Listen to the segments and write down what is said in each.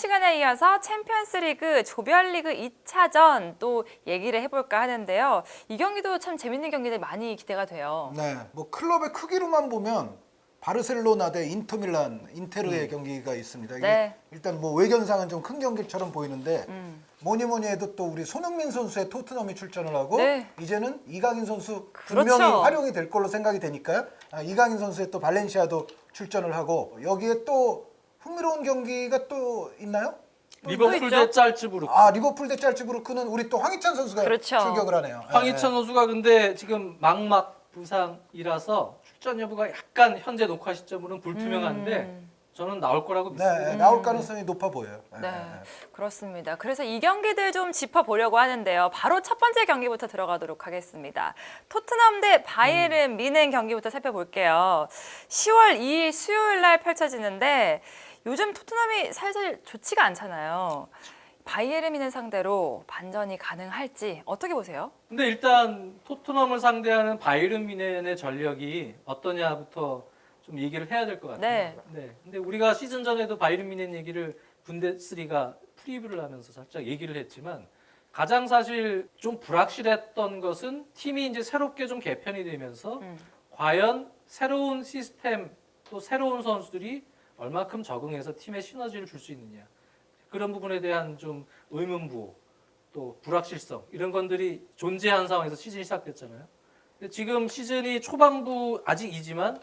시간에 이어서 챔피언스리그 조별리그 2차전 또 얘기를 해볼까 하는데요. 이 경기도 참 재밌는 경기들 많이 기대가 돼요. 네, 뭐 클럽의 크기로만 보면 바르셀로나 대 인터밀란, 인테르의 경기가 있습니다. 이게 네. 일단 뭐 외견상은 좀 큰 경기처럼 보이는데 뭐니 해도 또 우리 손흥민 선수의 토트넘이 출전을 하고 네. 이제는 이강인 선수 그렇죠. 분명히 활용이 될 걸로 생각이 되니까요. 이강인 선수의 또 발렌시아도 출전을 하고 여기에 또 흥미로운 경기가 또 있나요? 리버풀 있죠? 대 짤츠부르크. 리버풀 대 짤츠부르크는 우리 또 황희찬 선수가 그렇죠. 출격을 하네요. 황희찬 선수가 근데 지금 막막 부상이라서 출전 여부가 약간 현재 녹화 시점으로는 불투명한데 저는 나올 거라고 믿습니다. 네, 나올 가능성이 높아 보여요. 네, 그렇습니다. 그래서 이 경기들 좀 짚어보려고 하는데요. 바로 첫 번째 경기부터 들어가도록 하겠습니다. 토트넘 대 바이에른 뮌헨 경기부터 살펴볼게요. 10월 2일 수요일 날 펼쳐지는데 요즘 토트넘이 살살 좋지가 않잖아요. 바이에른 뮌헨 상대로 반전이 가능할지 어떻게 보세요? 근데 일단 토트넘을 상대하는 바이에른 뮌헨의 전력이 어떠냐부터 좀 얘기를 해야 될 것 같아요. 네. 근데 우리가 시즌 전에도 바이에른 뮌헨 얘기를 분데스리가 프리뷰를 하면서 살짝 얘기를 했지만 가장 사실 좀 불확실했던 것은 팀이 이제 새롭게 좀 개편이 되면서 과연 새로운 시스템 또 새로운 선수들이 얼마큼 적응해서 팀에 시너지를 줄 수 있느냐. 그런 부분에 대한 좀 의문부 또 불확실성 이런 것들이 존재한 상황에서 시즌이 시작됐잖아요. 근데 지금 시즌이 초반부 아직이지만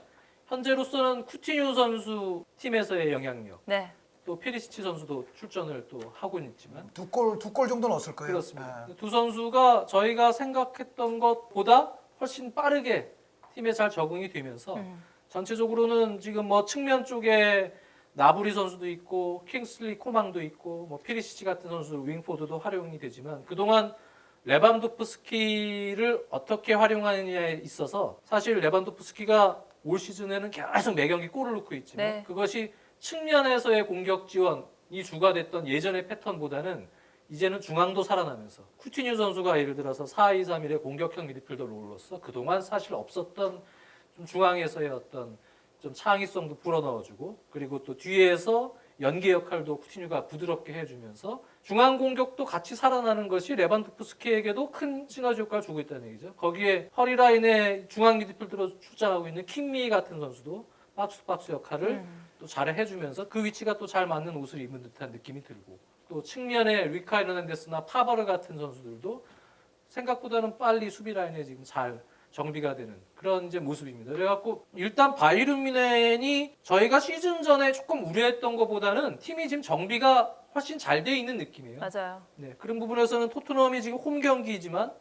현재로서는 쿠티뉴 선수 팀에서의 영향력, 네. 또 페리시치 선수도 출전을 또 하고는 있지만 두 골 정도 넣었을 거예요. 그렇습니다. 두 선수가 저희가 생각했던 것보다 훨씬 빠르게 팀에 잘 적응이 되면서 전체적으로는 지금 뭐 측면 쪽에 나브리 선수도 있고 킹슬리 코망도 있고 뭐 피리시치 같은 선수 윙포드도 활용이 되지만 그동안 레반도프스키를 어떻게 활용하느냐에 있어서 사실 레반도프스키가 올 시즌에는 계속 매 경기 골을 넣고 있지만 네. 그것이 측면에서의 공격 지원이 주가 됐던 예전의 패턴보다는 이제는 중앙도 살아나면서 쿠티뉴 선수가 예를 들어서 4-2-3-1의 공격형 미드필더로서 그동안 사실 없었던 좀 중앙에서의 어떤 좀 창의성도 불어넣어주고 그리고 또 뒤에서 연계 역할도 쿠티뉴가 부드럽게 해주면서 중앙 공격도 같이 살아나는 것이 레반도프스키에게도 큰 시너지 효과를 주고 있다는 얘기죠. 거기에 허리라인에 중앙 미드필더로 출장하고 있는 킴미 같은 선수도 박스 역할을 또 잘 해주면서 그 위치가 또 잘 맞는 옷을 입은 듯한 느낌이 들고 또 측면에 리카 헤르난데스나 파버르 같은 선수들도 생각보다는 빨리 수비 라인에 지금 잘 정비가 되는 그런 이제 모습입니다. 그래갖고 일단 바이에른 뮌헨이 저희가 시즌 전에 조금 우려했던 것보다는 팀이 지금 정비가 훨씬 잘 돼 있는 느낌이에요. 맞아요. 네, 그런 부분에서는 토트넘이 지금 홈 경기이지만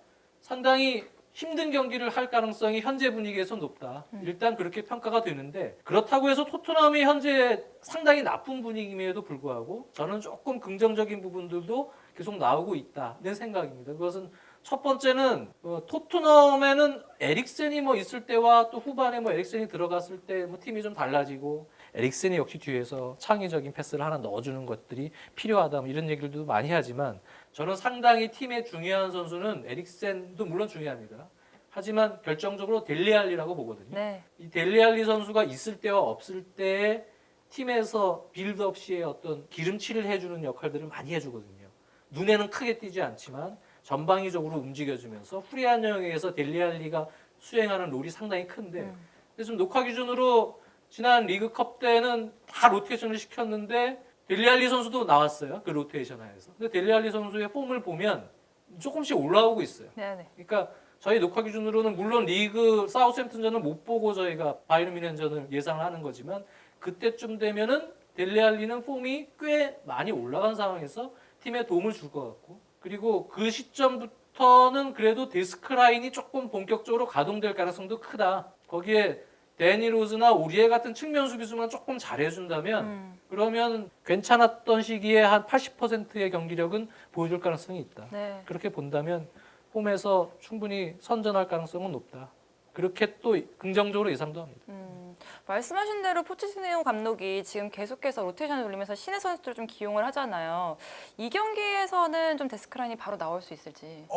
상당히 힘든 경기를 할 가능성이 현재 분위기에서 높다. 일단 그렇게 평가가 되는데 그렇다고 해서 토트넘이 현재 상당히 나쁜 분위기임에도 불구하고 저는 조금 긍정적인 부분들도 계속 나오고 있다는 생각입니다. 그것은 첫 번째는 토트넘에는 에릭센이 뭐 있을 때와 또 후반에 뭐 에릭센이 들어갔을 때 뭐 팀이 좀 달라지고 에릭센이 역시 뒤에서 창의적인 패스를 하나 넣어주는 것들이 필요하다 뭐 이런 얘기들도 많이 하지만 저는 상당히 팀의 중요한 선수는 에릭센도 물론 중요합니다. 하지만 결정적으로 델리알리라고 보거든요. 네. 이 델리알리 선수가 있을 때와 없을 때에 팀에서 빌드업 시에 어떤 기름칠을 해주는 역할들을 많이 해주거든요. 눈에는 크게 띄지 않지만 전방위적으로 움직여주면서 후리안 영역에서 델리알리가 수행하는 롤이 상당히 큰데 그래서 좀 녹화 기준으로 지난 리그컵 때는 다 로테이션을 시켰는데 델리알리 선수도 나왔어요. 그 로테이션 하에서. 근데 델리알리 선수의 폼을 보면 조금씩 올라오고 있어요. 네. 그러니까 저희 녹화 기준으로는 물론 리그 사우스햄튼전을 못 보고 저희가 바이에른 뮌헨전을 예상을 하는 거지만 그때쯤 되면은 델리알리는 폼이 꽤 많이 올라간 상황에서 팀에 도움을 줄 것 같고 그리고 그 시점부터는 그래도 데스크 라인이 조금 본격적으로 가동될 가능성도 크다. 거기에 데니 로즈나 오리에 같은 측면 수비수만 조금 잘해준다면 그러면 괜찮았던 시기에 한 80%의 경기력은 보여줄 가능성이 있다. 네. 그렇게 본다면 홈에서 충분히 선전할 가능성은 높다. 그렇게 또 긍정적으로 예상도 합니다. 말씀하신 대로 포체티노 감독이 지금 계속해서 로테이션을 돌리면서 신의 선수들을 좀 기용을 하잖아요. 이 경기에서는 좀 데스크라인이 바로 나올 수 있을지.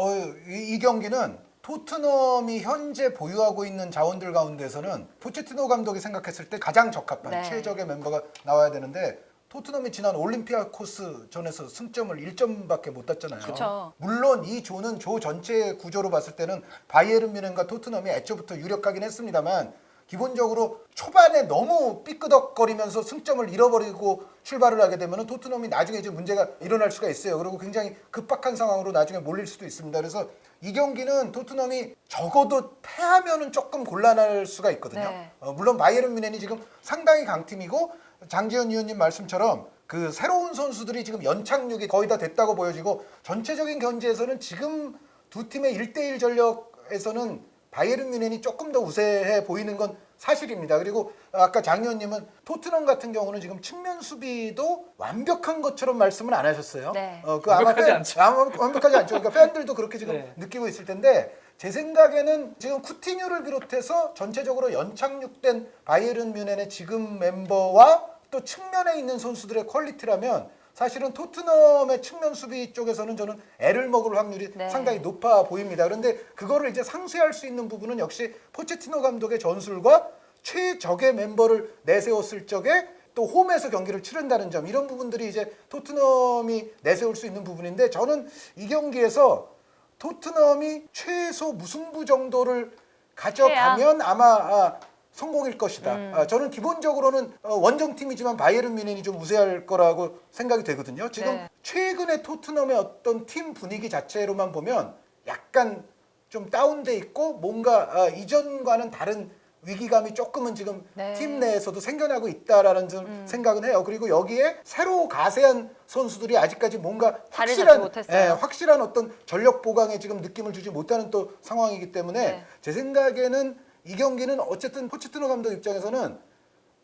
이 경기는 토트넘이 현재 보유하고 있는 자원들 가운데서는 포체티노 감독이 생각했을 때 가장 적합한 네. 최적의 멤버가 나와야 되는데 토트넘이 지난 올림피아코스 전에서 승점을 1점밖에 못 땄잖아요. 그쵸. 물론 이 조는 조 전체의 구조로 봤을 때는 바이에른 뮌헨과 토트넘이 애초부터 유력하긴 했습니다만 기본적으로 초반에 너무 삐끄덕거리면서 승점을 잃어버리고 출발을 하게 되면 토트넘이 나중에 이제 문제가 일어날 수가 있어요. 그리고 굉장히 급박한 상황으로 나중에 몰릴 수도 있습니다. 그래서 이 경기는 토트넘이 적어도 패하면은 조금 곤란할 수가 있거든요. 네. 물론 바이에른 뮌헨이 지금 상당히 강팀이고 장지현 위원님 말씀처럼 그 새로운 선수들이 지금 연착륙이 거의 다 됐다고 보여지고 전체적인 견제에서는 지금 두 팀의 1대1 전력에서는 바이에른 뮌헨이 조금 더 우세해 보이는 건 사실입니다. 그리고 아까 장 의원님은 토트넘 같은 경우는 지금 측면 수비도 완벽한 것처럼 말씀은 안 하셨어요. 네. 완벽하지 않죠. 완벽하지 않죠. 그러니까 팬들도 그렇게 지금 네. 느끼고 있을 텐데 제 생각에는 지금 쿠티뉴를 비롯해서 전체적으로 연착륙된 바이에른 뮌헨의 지금 멤버와 또 측면에 있는 선수들의 퀄리티라면 사실은 토트넘의 측면 수비 쪽에서는 저는 애를 먹을 확률이 네. 상당히 높아 보입니다. 그런데 그거를 이제 상쇄할 수 있는 부분은 역시 포체티노 감독의 전술과 최적의 멤버를 내세웠을 적에 또 홈에서 경기를 치른다는 점, 이런 부분들이 이제 토트넘이 내세울 수 있는 부분인데 저는 이 경기에서 토트넘이 최소 무승부 정도를 가져가면 아마 성공일 것이다. 저는 기본적으로는 원정팀이지만 바이에른 뮌헨이 좀 우세할 거라고 생각이 되거든요. 지금 네. 최근에 토트넘의 어떤 팀 분위기 자체로만 보면 약간 좀 다운돼 있고 뭔가 이전과는 다른 위기감이 조금은 지금 네. 팀 내에서도 생겨나고 있다라는 좀 생각은 해요. 그리고 여기에 새로 가세한 선수들이 아직까지 뭔가 자리 잡지 확실한 못했어요. 확실한 어떤 전력 보강에 지금 느낌을 주지 못하는 또 상황이기 때문에 네. 제 생각에는 이 경기는 어쨌든 포체티노 감독 입장에서는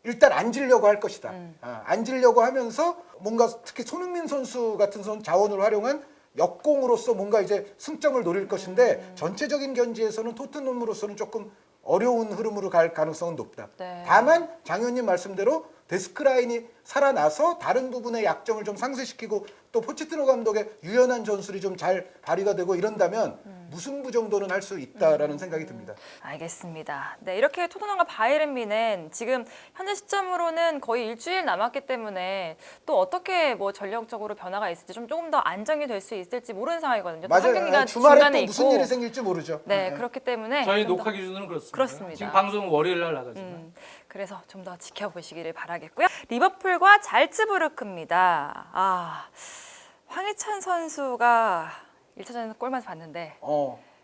일단 안 지려고 할 것이다. 안 지려고 하면서 뭔가 특히 손흥민 선수 같은 자원을 활용한 역공으로서 뭔가 이제 승점을 노릴 것인데 전체적인 견지에서는 토트넘으로서는 조금 어려운 흐름으로 갈 가능성은 높다. 네. 다만 장 의원님 말씀대로 데스크 라인이 살아나서 다른 부분의 약점을 좀 상쇄시키고 또 포체티노 감독의 유연한 전술이 좀 잘 발휘가 되고 이런다면 무승부 정도는 할 수 있다라는 생각이 듭니다. 알겠습니다. 네, 이렇게 토트넘과 바이에른 뮌헨 지금 현재 시점으로는 거의 일주일 남았기 때문에 또 어떻게 뭐 전력적으로 변화가 있을지 조금 더 안정이 될 수 있을지 모르는 상황이거든요. 또 한 맞아요. 경기가 주말에 중간에 또 무슨 있고. 일이 생길지 모르죠. 네, 그렇기 때문에 저희 좀 더- 녹화 기준으로는 그렇습니다. 그렇습니다. 지금 방송은 월요일 날 나가지만. 그래서 좀 더 지켜보시기를 바라겠고요. 리버풀과 잘츠부르크입니다. 황희찬 선수가 1차전에서 골만 봤는데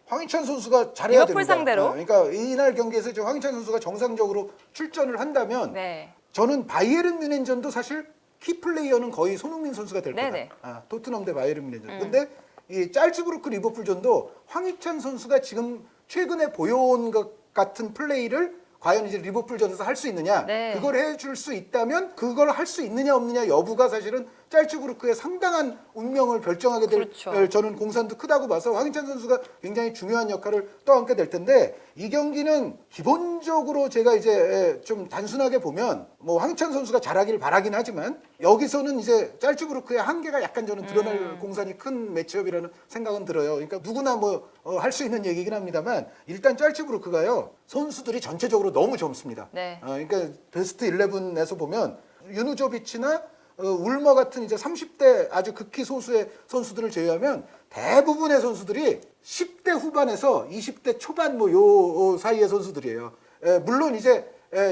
황희찬 선수가 잘해야 리버풀 됩니다. 상대로? 그러니까 이날 경기에서 이제 황희찬 선수가 정상적으로 출전을 한다면 네. 저는 바이에른 뮌헨전도 사실 키 플레이어는 거의 손흥민 선수가 될 거다. 네네. 토트넘 대 바이에른 뮌헨전. 근데 이 짤츠부르크 리버풀전도 황희찬 선수가 지금 최근에 보여온 것 같은 플레이를 과연 이제 리버풀전에서 할 수 있느냐, 네. 그걸 해줄 수 있다면 그걸 할 수 있느냐 없느냐 여부가 사실은 짤츠부르크의 상당한 운명을 결정하게 될 그렇죠. 저는 공산도 크다고 봐서 황희찬 선수가 굉장히 중요한 역할을 떠안게 될 텐데 이 경기는 기본적으로 제가 이제 좀 단순하게 보면 뭐 황희찬 선수가 잘하길 바라긴 하지만 여기서는 이제 짤츠부르크의 한계가 약간 저는 드러날 공산이 큰 매치업이라는 생각은 들어요. 그러니까 누구나 뭐 할 수 있는 얘기긴 합니다만 일단 짤츠부르크가요 선수들이 전체적으로 너무 젊습니다. 네. 그러니까 베스트 11에서 보면 유누조비치나 울머 같은 이제 30대 아주 극히 소수의 선수들을 제외하면 대부분의 선수들이 10대 후반에서 20대 초반 뭐 요 사이의 선수들이에요. 물론 이제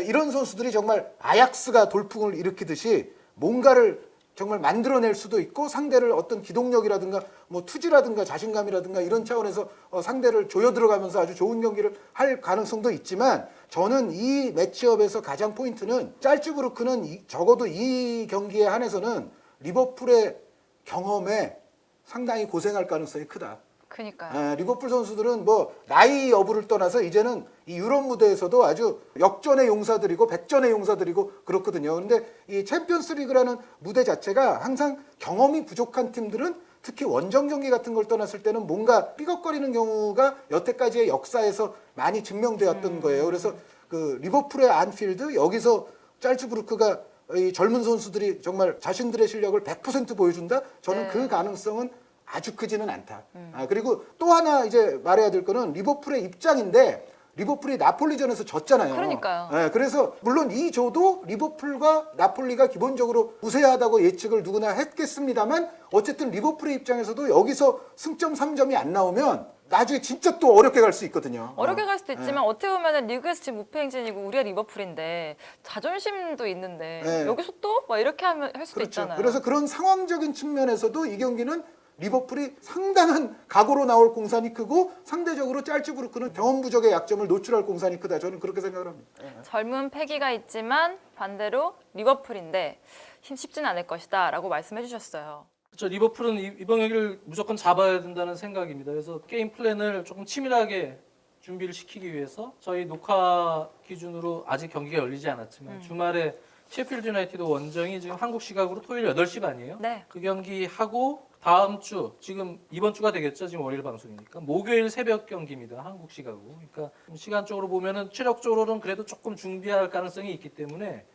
이런 선수들이 정말 아약스가 돌풍을 일으키듯이 뭔가를 정말 만들어낼 수도 있고 상대를 어떤 기동력이라든가 뭐 투지라든가 자신감이라든가 이런 차원에서 상대를 조여 들어가면서 아주 좋은 경기를 할 가능성도 있지만 저는 이 매치업에서 가장 포인트는 짤츠부르크는 적어도 이 경기에 한해서는 리버풀의 경험에 상당히 고생할 가능성이 크다. 그러니까요. 리버풀 선수들은 뭐 나이 여부를 떠나서 이제는 이 유럽 무대에서도 아주 역전의 용사들이고 백전의 용사들이고 그렇거든요. 그런데 이 챔피언스리그라는 무대 자체가 항상 경험이 부족한 팀들은 특히 원정 경기 같은 걸 떠났을 때는 뭔가 삐걱거리는 경우가 여태까지의 역사에서 많이 증명되었던 거예요. 그래서 그 리버풀의 안필드 여기서 짤츠부르크가 이 젊은 선수들이 정말 자신들의 실력을 100% 보여준다. 저는 네. 그 가능성은 아주 크지는 않다. 그리고 또 하나 이제 말해야 될 거는 리버풀의 입장인데 리버풀이 나폴리전에서 졌잖아요. 그러니까요. 네, 그래서 물론 이 조도 리버풀과 나폴리가 기본적으로 우세하다고 예측을 누구나 했겠습니다만 어쨌든 리버풀의 입장에서도 여기서 승점 3점이 안 나오면 나중에 진짜 또 어렵게 갈 수 있거든요. 어렵게 갈 수도 네. 있지만 어떻게 보면 리그에서 지금 무패 행진이고 우리가 리버풀인데 자존심도 있는데 네. 여기서 또 막 이렇게 하면 할 수도 그렇죠. 있잖아요. 그래서 그런 상황적인 측면에서도 이 경기는 리버풀이 상당한 각오로 나올 공산이 크고 상대적으로 짤츠부르크는 경험 부족의 약점을 노출할 공산이 크다. 저는 그렇게 생각을 합니다. 젊은 패기가 있지만 반대로 리버풀인데 쉽지는 않을 것이다 라고 말씀해 주셨어요. 그렇죠. 리버풀은 이번 경기를 무조건 잡아야 된다는 생각입니다. 그래서 게임 플랜을 조금 치밀하게 준비를 시키기 위해서 저희 녹화 기준으로 아직 경기가 열리지 않았지만 주말에 셰필드 유나이티드 원정이 지금 한국 시각으로 토요일 8시 반이에요. 네. 그 경기 하고 다음 주 지금 이번 주가 되겠죠. 지금 월요일 방송이니까 목요일 새벽 경기입니다. 한국 시각으로. 그러니까 시간적으로 보면은 체력적으로는 그래도 조금 준비할 가능성이 있기 때문에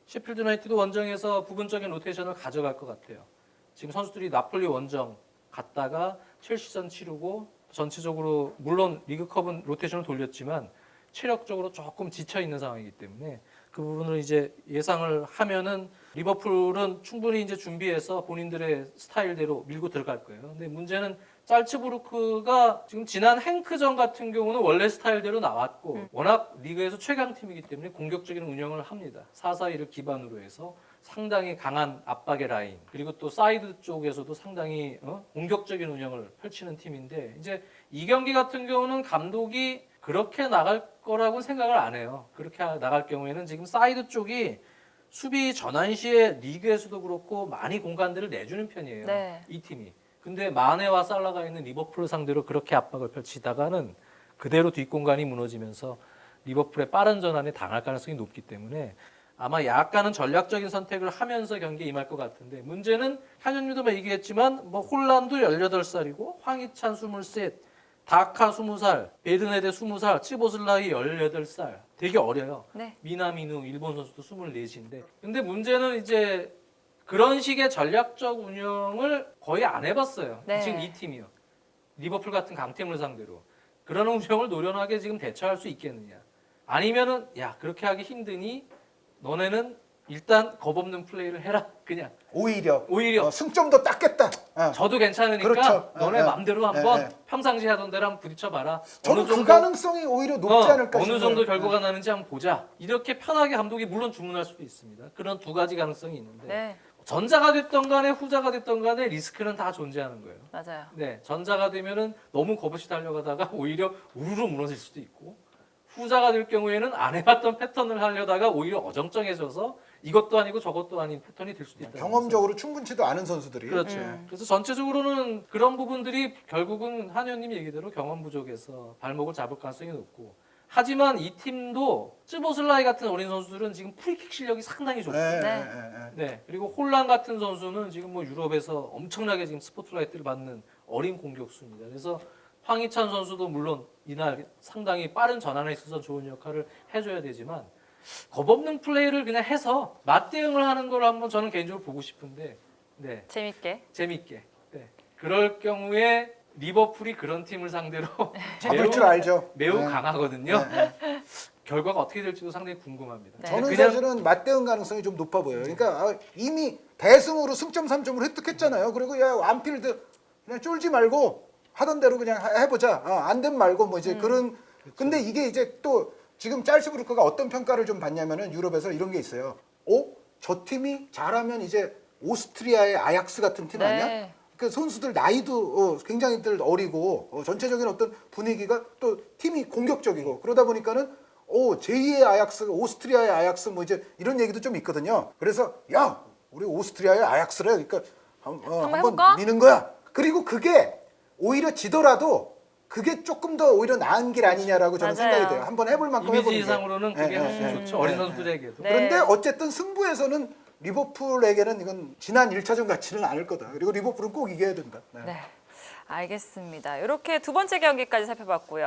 셰필드 유나이티드 원정에서 부분적인 로테이션을 가져갈 것 같아요. 지금 선수들이 나폴리 원정 갔다가 첼시전 치르고 전체적으로 물론 리그컵은 로테이션을 돌렸지만 체력적으로 조금 지쳐 있는 상황이기 때문에 그 부분을 이제 예상을 하면은 리버풀은 충분히 이제 준비해서 본인들의 스타일대로 밀고 들어갈 거예요. 근데 문제는 짤츠부르크가 지금 지난 행크전 같은 경우는 원래 스타일대로 나왔고 워낙 리그에서 최강팀이기 때문에 공격적인 운영을 합니다. 4-4-2를 기반으로 해서 상당히 강한 압박의 라인 그리고 또 사이드 쪽에서도 상당히 공격적인 운영을 펼치는 팀인데 이제 이 경기 같은 경우는 감독이 그렇게 나갈 거라고 생각을 안 해요. 그렇게 나갈 경우에는 지금 사이드 쪽이 수비 전환 시에 리그에서도 그렇고 많이 공간들을 내주는 편이에요. 네. 이 팀이. 근데 마네와 살라가 있는 리버풀을 상대로 그렇게 압박을 펼치다가는 그대로 뒷공간이 무너지면서 리버풀의 빠른 전환에 당할 가능성이 높기 때문에 아마 약간은 전략적인 선택을 하면서 경기에 임할 것 같은데 문제는 한현유도 얘기했지만 뭐 홀란드 18살이고 황희찬 23, 다카 20살, 베르네데 20살, 치보슬라이 18살. 되게 어려요. 네. 미나미누 일본 선수도 24인데. 근데 문제는 이제 그런 식의 전략적 운영을 거의 안 해봤어요. 네. 지금 이 팀이요. 리버풀 같은 강팀을 상대로. 그런 운영을 노련하게 지금 대처할 수 있겠느냐. 아니면은 야 그렇게 하기 힘드니 너네는 일단 겁없는 플레이를 해라. 그냥. 오히려 승점도 땄겠다. 저도 괜찮으니까 그렇죠. 너네 맘대로 한번 예. 평상시 하던 대로 한번 부딪혀봐라. 저는 그 가능성이 오히려 높지 않을까 어느 싶어요. 정도 결과가 나는지 한번 보자. 이렇게 편하게 감독이 물론 주문할 수도 있습니다. 그런 두 가지 가능성이 있는데 네. 전자가 됐던 간에 후자가 됐던 간에 리스크는 다 존재하는 거예요. 맞아요. 네, 전자가 되면은 너무 겁없이 달려가다가 오히려 우르르 무너질 수도 있고 후자가 될 경우에는 안 해봤던 패턴을 하려다가 오히려 어정쩡해져서 이것도 아니고 저것도 아닌 패턴이 될 수도 있다. 경험적으로 충분치도 않은 선수들이 그렇죠. 그래서 전체적으로는 그런 부분들이 결국은 한의원님 얘기대로 경험 부족에서 발목을 잡을 가능성이 높고 하지만 이 팀도 쯔보슬라이 같은 어린 선수들은 지금 프리킥 실력이 상당히 좋고 네. 그리고 홀란 같은 선수는 지금 뭐 유럽에서 엄청나게 지금 스포트라이트를 받는 어린 공격수입니다. 그래서 황희찬 선수도 물론 이날 상당히 빠른 전환에 있어서 좋은 역할을 해줘야 되지만 겁없는 플레이를 그냥 해서 맞대응을 하는 걸 한번 저는 개인적으로 보고 싶은데 네. 재밌게 네. 그럴 경우에 리버풀이 그런 팀을 상대로 잡을 줄 알죠. 매우 네. 강하거든요. 결과가 어떻게 될지도 상당히 궁금합니다. 네. 저는 그냥 사실은 맞대응 가능성이 좀 높아 보여요. 그러니까 이미 대승으로 승점 3점을 획득했잖아요. 그리고 야 안필드 그냥 쫄지 말고 하던 대로 그냥 해보자. 안 되면 말고 뭐 이제 그런. 근데 이게 이제 또 지금 짤츠부르크가 어떤 평가를 좀 받냐면은 유럽에서 이런 게 있어요. 저 팀이 잘하면 이제 오스트리아의 아약스 같은 팀 네. 아니야? 그 선수들 나이도 굉장히 어리고 전체적인 어떤 분위기가 또 팀이 공격적이고 그러다 보니까는 제2의 아약스, 오스트리아의 아약스 뭐 이제 이런 얘기도 좀 있거든요. 그래서 야 우리 오스트리아의 아약스래. 그러니까 한번 해볼까? 미는 거야. 그리고 그게 오히려 지더라도 그게 조금 더 오히려 나은 길 아니냐라고 저는 맞아요. 생각이 돼요. 한번 해볼 만큼 이미지 해보는 게. 이상으로는 그게 예, 훨씬 예, 좋죠. 예, 어린 예. 선수들에게도. 네. 그런데 어쨌든 승부에서는 리버풀에게는 이건 지난 1차전 같지는 않을 거다. 그리고 리버풀은 꼭 이겨야 된다. 네. 네. 알겠습니다. 이렇게 두 번째 경기까지 살펴봤고요.